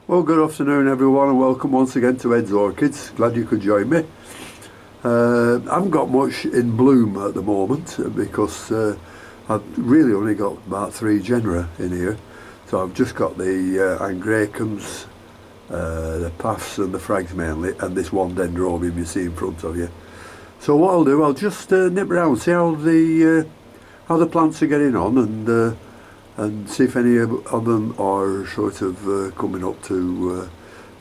Well, good afternoon everyone, and welcome once again to Ed's Orchids. Glad you could join me. I haven't got much in bloom at the moment because I've really only got about 3 genera in here. So I've just got the angraecums, the paphs and the frags mainly, and this one dendrobium you see in front of you. So what I'll do, I'll just nip around, see how the plants are getting on, and see if any of them are sort of coming up to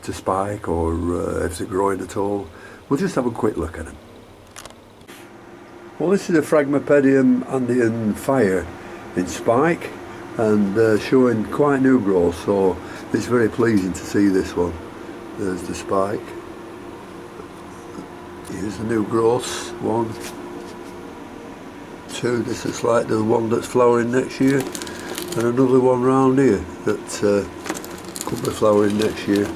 spike, or if they're growing at all. We'll just have a quick look at them. Well, this is a Phragmipedium Andean fire in spike and showing quite new growth, so it's very pleasing to see this one. There's the spike. Here's the new growth. 1, 2, this is like the one that's flowering next year. And another one round here that could be flowering next year.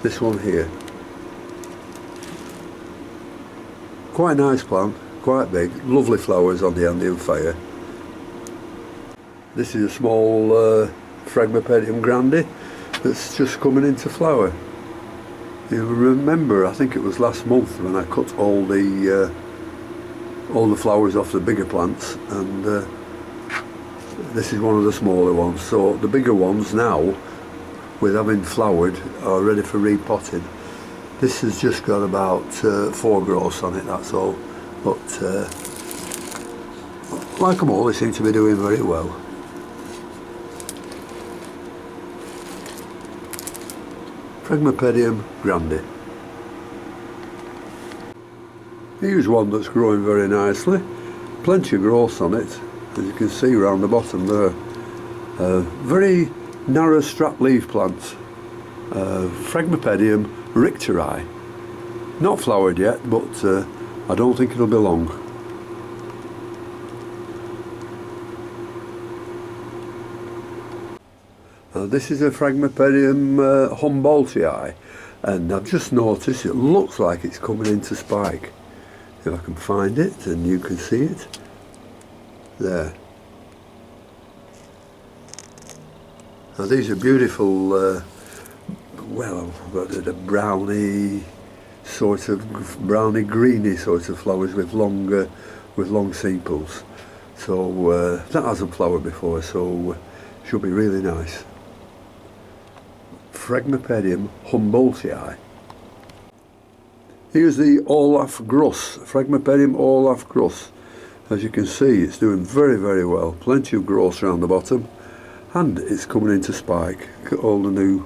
This one here. Quite a nice plant, quite big, lovely flowers on the Andean fire. This is a small Phragmipedium grande that's just coming into flower. You remember, I think it was last month when I cut all the flowers off the bigger plants, and this is one of the smaller ones. So the bigger ones now, with having flowered, are ready for repotting. This has just got about 4 growths on it, that's all. But like them all, they seem to be doing very well. Phragmipedium grande. Here's one that's growing very nicely. Plenty of growth on it, as you can see around the bottom there. Very narrow strap leaf plants. Phragmipedium richteri. Not flowered yet, but I don't think it'll be long. This is a Phragmipedium humboldtii, and I've just noticed it looks like it's coming into spike. If I can find it, and you can see it. There. Now these are beautiful, well, I've got a browny greeny sort of flowers with long sepals. So that hasn't flowered before, so should be really nice. Phragmipedium humboldtii. Here's the Olaf Gruss, Phragmipedium Olaf Gruss. As you can see, it's doing very, very well. Plenty of growth around the bottom, and it's coming into spike. Look at all the new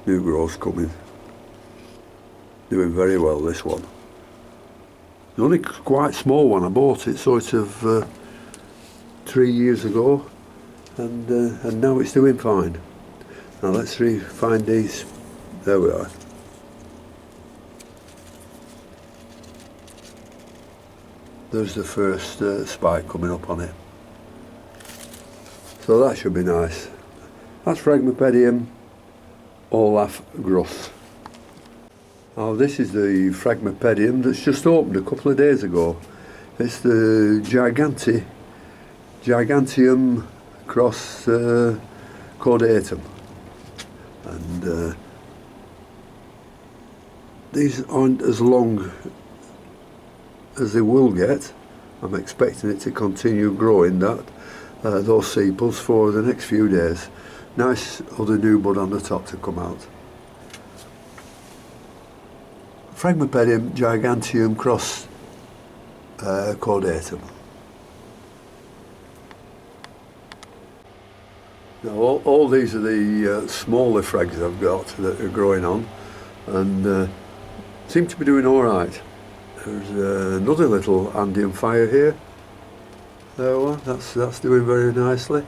growth coming. Doing very well, this one. The only quite small one, I bought it sort of 3 years ago, and now it's doing fine. Now let's find these. There we are. There's the first spike coming up on it. So that should be nice. That's Phragmipedium Olaf Gruss. Now this is the Phragmipedium that's just opened a couple of days ago. It's the giganteum cross caudatum. And these aren't as long as they will get. I'm expecting it to continue growing those sepals for the next few days. Nice other new bud on the top to come out. Phragmipedium giganteum cross caudatum. Now all these are the smaller frags I've got that are growing on, and seem to be doing alright. There's another little Andean fire here. There one, that's doing very nicely.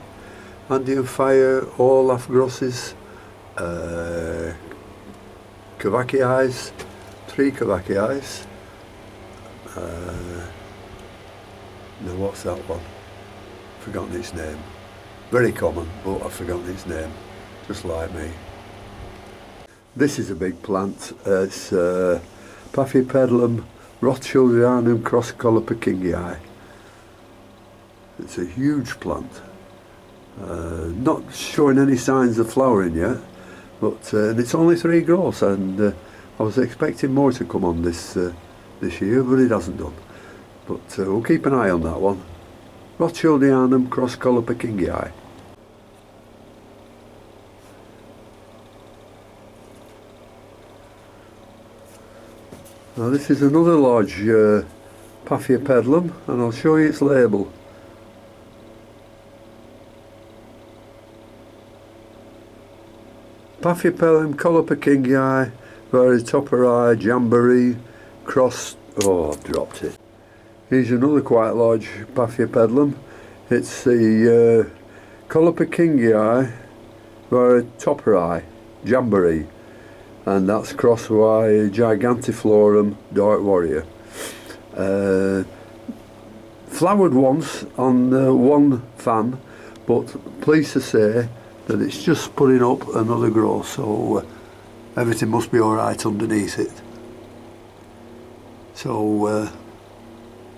Andean fire, Olaf Grosses, Cavacii, 3 Cavacii. Now what's that one? Forgotten its name. Very common, but I've forgotten its name, just like me. This is a big plant. It's paphiopedilum Rothschildianum cross Colopekingii. It's a huge plant. Not showing any signs of flowering yet, but and it's only 3 growths, and I was expecting more to come on this year, but it hasn't done. But we'll keep an eye on that one. Rothschildianum cross Colopekingii. Now this is another large paphiopedilum, and I'll show you its label. Paphiopedilum Colopekingii Repotting jamboree cross. Oh, I've dropped it. Here's another quite large paphiopedilum. It's the Colopekingii Repotting jamboree, and that's crossed by giganteum dark warrior. Flowered once on one fan, but pleased to say that it's just putting up another growth, so everything must be alright underneath it. So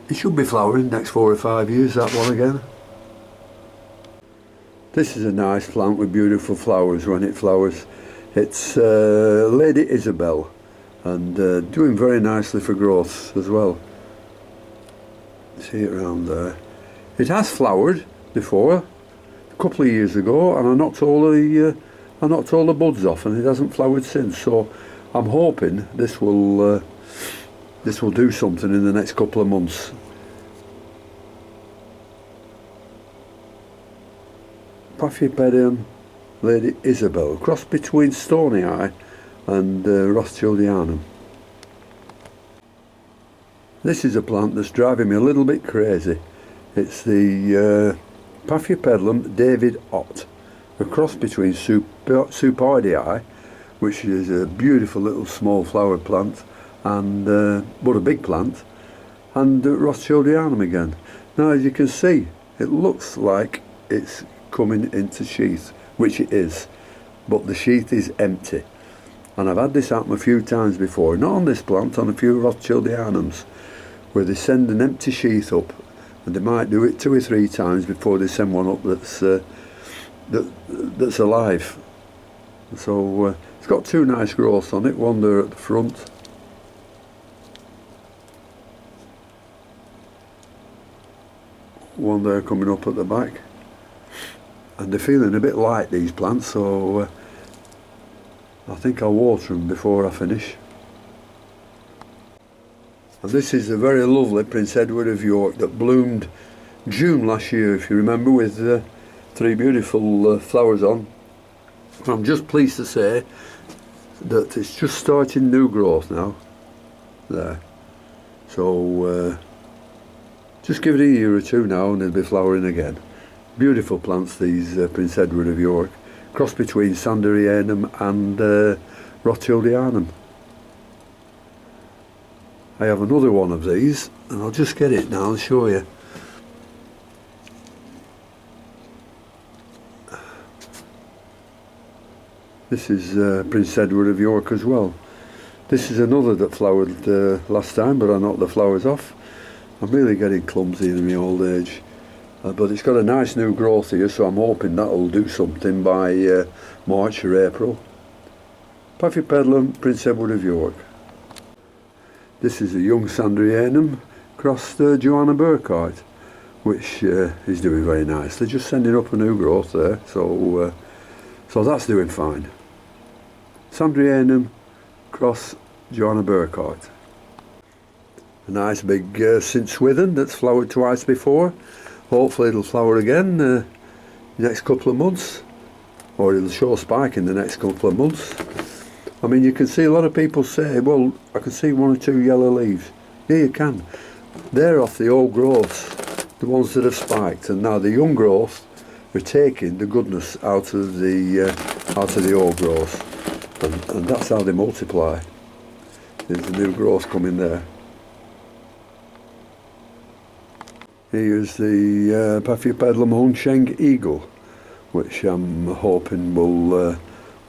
it should be flowering next 4 or 5 years, that one again. This is a nice plant with beautiful flowers when it flowers. It's Lady Isabel, and doing very nicely for growth as well. See it around there. It has flowered before, a couple of years ago, and I knocked all the buds off, and it hasn't flowered since. So I'm hoping this will do something in the next couple of months. Paphiopedilum Lady Isabel, cross between Stony Eye and Rothschildianum. This is a plant that's driving me a little bit crazy. It's the Paphiopedilum David Ott, a cross between Supardii, which is a beautiful little small flowered plant, and but a big plant, and Rothschildianum again. Now, as you can see, it looks like it's coming into sheath, which it is, but the sheath is empty. And I've had this happen a few times before, not on this plant, on a few Rothschildianums, where they send an empty sheath up, and they might do it 2 or 3 times before they send one up that's alive. So it's got 2 nice growths on it, one there at the front, one there coming up at the back. And they're feeling a bit light, these plants, so I think I'll water them before I finish. And this is a very lovely Prince Edward of York that bloomed June last year, if you remember, with 3 beautiful flowers on. I'm just pleased to say that it's just starting new growth now. There. So just give it a year or 2 now and it'll be flowering again. Beautiful plants, these Prince Edward of York, cross between sanderianum and Rothschildianum. I have another one of these, and I'll just get it now and show you. This is Prince Edward of York as well. This is another that flowered last time, but I knocked the flowers off. I'm really getting clumsy in my old age. But it's got a nice new growth here, so I'm hoping that'll do something by March or April. Paphiopedilum Prince Edward of York. This is a young sanderianum crossed Joanna Burkhardt, which is doing very nicely, just sending up a new growth there, so that's doing fine. Sanderianum cross Joanna Burkhardt. A nice big St Swithin that's flowered twice before. Hopefully it'll flower again next couple of months, or it'll show a spike in the next couple of months. I mean, you can see a lot of people say, well, I can see 1 or 2 yellow leaves. Yeah, you can. They're off the old growths, the ones that have spiked, and now the young growth are taking the goodness out of the old growth, and that's how they multiply. There's a new growth coming there. Here's the Paphiopedilum Sheng Eagle, which I'm hoping will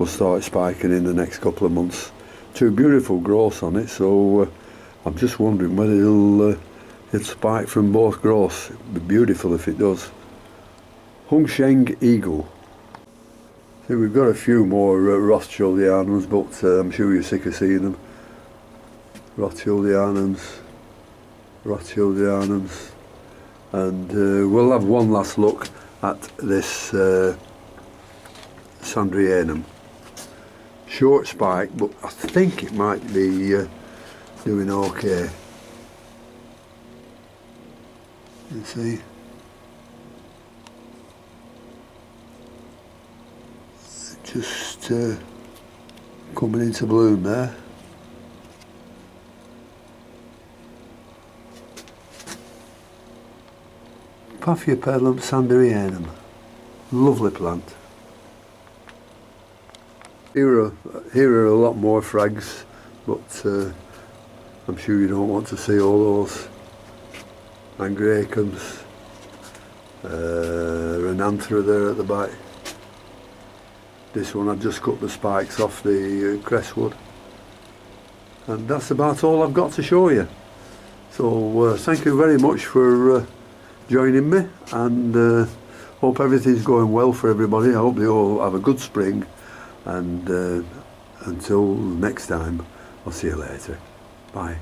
start spiking in the next couple of months. 2 beautiful growths on it, so I'm just wondering whether it'll spike from both growths. It'd be beautiful if it does. Sheng Eagle. See, we've got a few more Rothschildianums, but I'm sure you're sick of seeing them. Rothschildianums, and we'll have one last look at this sanderianum. Short spike, but I think it might be doing okay. You see, just coming into bloom there. Paphiopedilum sanderianum, lovely plant. Here are a lot more frags, but I'm sure you don't want to see all those. Angraecums, Renanthera there at the back. This one I've just cut the spikes off the crestwood, and that's about all I've got to show you. So thank you very much for joining me, and hope everything's going well for everybody. I hope they all have a good spring, and until next time, I'll see you later. Bye.